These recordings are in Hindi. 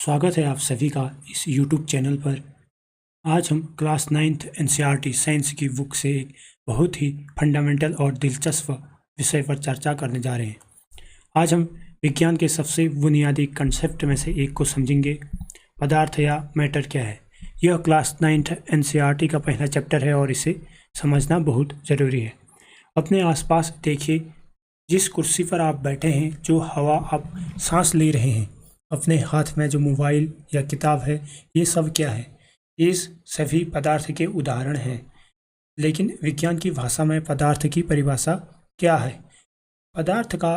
स्वागत है आप सभी का इस YouTube चैनल पर। आज हम क्लास 9th NCERT साइंस की बुक से एक बहुत ही फंडामेंटल और दिलचस्प विषय पर चर्चा करने जा रहे हैं। आज हम विज्ञान के सबसे बुनियादी कंसेप्ट में से एक को समझेंगे, पदार्थ या मैटर क्या है। यह क्लास 9th NCERT का पहला चैप्टर है और इसे समझना बहुत ज़रूरी है। अपने आसपास देखिए, जिस कुर्सी पर आप बैठे हैं, जो हवा आप सांस ले रहे हैं, अपने हाथ में जो मोबाइल या किताब है, ये सब क्या है? ये सभी पदार्थ के उदाहरण हैं। लेकिन विज्ञान की भाषा में पदार्थ की परिभाषा क्या है? पदार्थ का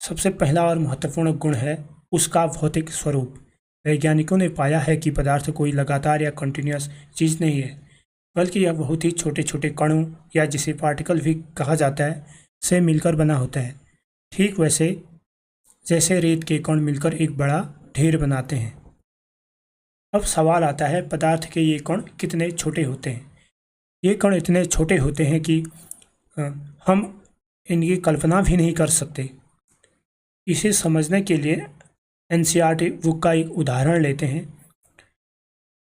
सबसे पहला और महत्वपूर्ण गुण है उसका भौतिक स्वरूप। वैज्ञानिकों ने पाया है कि पदार्थ कोई लगातार या कंटिन्यूअस चीज़ नहीं है, बल्कि यह बहुत ही छोटे छोटे कणों या जिसे पार्टिकल भी कहा जाता है से मिलकर बना होता है। ठीक वैसे जैसे रेत के कण मिलकर एक बड़ा ढेर बनाते हैं। अब सवाल आता है, पदार्थ के ये कण कितने छोटे होते हैं? ये कण इतने छोटे होते हैं कि हम इनकी कल्पना भी नहीं कर सकते। इसे समझने के लिए NCERT बुक का एक उदाहरण लेते हैं।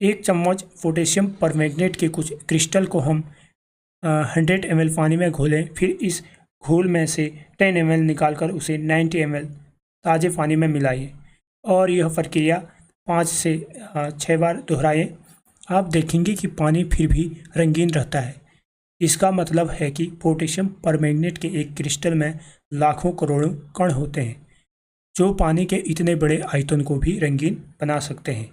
एक चम्मच पोटेशियम परमैंगनेट के कुछ क्रिस्टल को हम 100 ml पानी में घोलें, फिर इस घोल में से 10 ml निकालकर उसे 90 ml ताज़े पानी में मिलाइए और यह प्रक्रिया 5 से 6 बार दोहराएं। आप देखेंगे कि पानी फिर भी रंगीन रहता है। इसका मतलब है कि पोटेशियम परमैंगनेट के एक क्रिस्टल में लाखों करोड़ों कण होते हैं, जो पानी के इतने बड़े आयतन को भी रंगीन बना सकते हैं।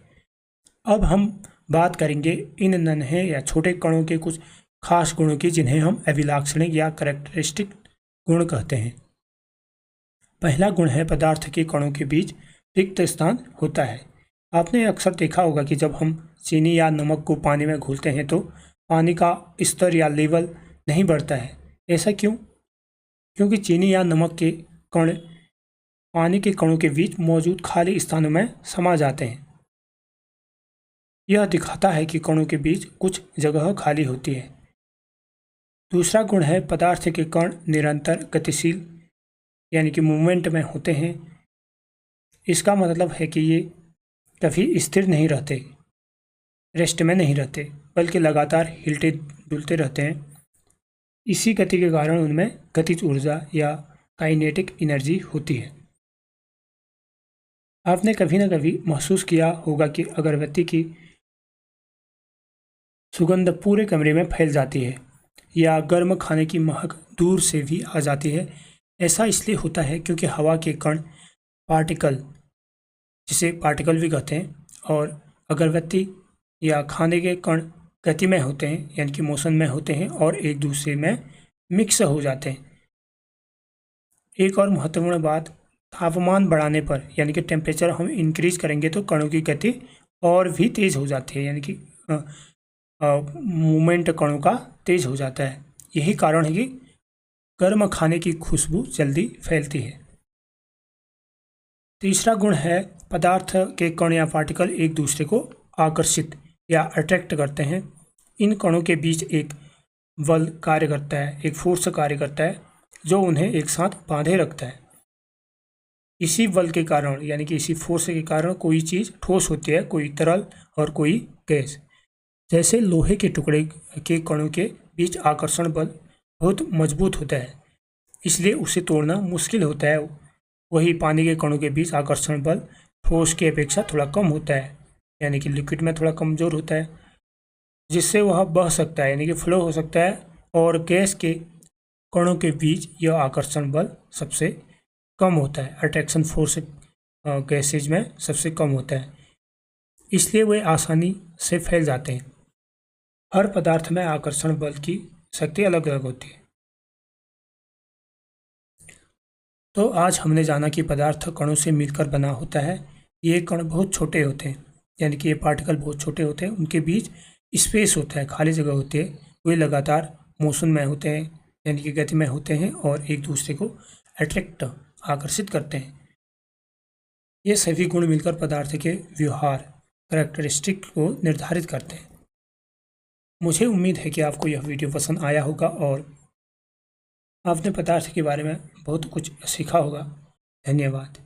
अब हम बात करेंगे इन नन्हे या छोटे कणों के कुछ खास गुणों की, जिन्हें हम अभिलाक्षणिक या कैरेक्टरिस्टिक गुण कहते हैं। पहला गुण है, पदार्थ के कणों के बीच रिक्त स्थान होता है। आपने अक्सर देखा होगा कि जब हम चीनी या नमक को पानी में घोलते हैं तो पानी का स्तर या लेवल नहीं बढ़ता है। ऐसा क्यों? क्योंकि चीनी या नमक के कण पानी के कणों के बीच मौजूद खाली स्थानों में समा जाते हैं। यह दिखाता है कि कणों के बीच कुछ जगह खाली होती है। दूसरा गुण है, पदार्थ के कण निरंतर गतिशील यानी कि मूवमेंट में होते हैं। इसका मतलब है कि ये कभी स्थिर नहीं रहते, रेस्ट में नहीं रहते, बल्कि लगातार हिलते डुलते रहते हैं। इसी गति के कारण उनमें गतिज ऊर्जा या काइनेटिक एनर्जी होती है। आपने कभी ना कभी महसूस किया होगा कि अगरबत्ती की सुगंध पूरे कमरे में फैल जाती है या गर्म खाने की महक दूर से भी आ जाती है। ऐसा इसलिए होता है क्योंकि हवा के कण पार्टिकल, जिसे पार्टिकल भी कहते हैं, और अगरबत्ती या खाने के कण गति में होते हैं यानी कि मोशन में होते हैं और एक दूसरे में मिक्स हो जाते हैं। एक और महत्वपूर्ण बात, तापमान बढ़ाने पर यानी कि टेम्परेचर हम इंक्रीज करेंगे तो कणों की गति और भी तेज़ हो जाती है, यानी कि मूवमेंट कणों का तेज हो जाता है। यही कारण है कि गर्म खाने की खुशबू जल्दी फैलती है। तीसरा गुण है, पदार्थ के कण या पार्टिकल एक दूसरे को आकर्षित या अट्रैक्ट करते हैं। इन कणों के बीच एक बल कार्य करता है, एक फोर्स कार्य करता है, जो उन्हें एक साथ बांधे रखता है। इसी बल के कारण यानी कि इसी फोर्स के कारण कोई चीज़ ठोस होती है, कोई तरल और कोई गैस। जैसे लोहे के टुकड़े के कणों के बीच आकर्षण बल बहुत मजबूत होता है, इसलिए उसे तोड़ना मुश्किल होता है। वही पानी के कणों के बीच आकर्षण बल ठोस की अपेक्षा थोड़ा कम होता है, यानी कि लिक्विड में थोड़ा कमज़ोर होता है, जिससे वह बह सकता है यानी कि फ्लो हो सकता है। और गैस के कणों के बीच यह आकर्षण बल सबसे कम होता है, अट्रैक्शन फोर्स गैसेज में सबसे कम होता है, इसलिए वे आसानी से फैल जाते हैं। हर पदार्थ में आकर्षण बल की शक्ति अलग अलग होती है। तो आज हमने जाना कि पदार्थ कणों से मिलकर बना होता है। ये कण बहुत छोटे होते हैं, यानी कि ये पार्टिकल बहुत छोटे होते हैं, उनके बीच स्पेस होता है, खाली जगह होती है। वे लगातार मोशन में होते हैं यानी कि गति में होते हैं और एक दूसरे को अट्रैक्ट आकर्षित करते हैं। ये सभी गुण मिलकर पदार्थ के व्यवहार कैरेक्टरिस्टिक को निर्धारित करते हैं। मुझे उम्मीद है कि आपको यह वीडियो पसंद आया होगा और आपने पदार्थ के बारे में बहुत कुछ सीखा होगा। धन्यवाद।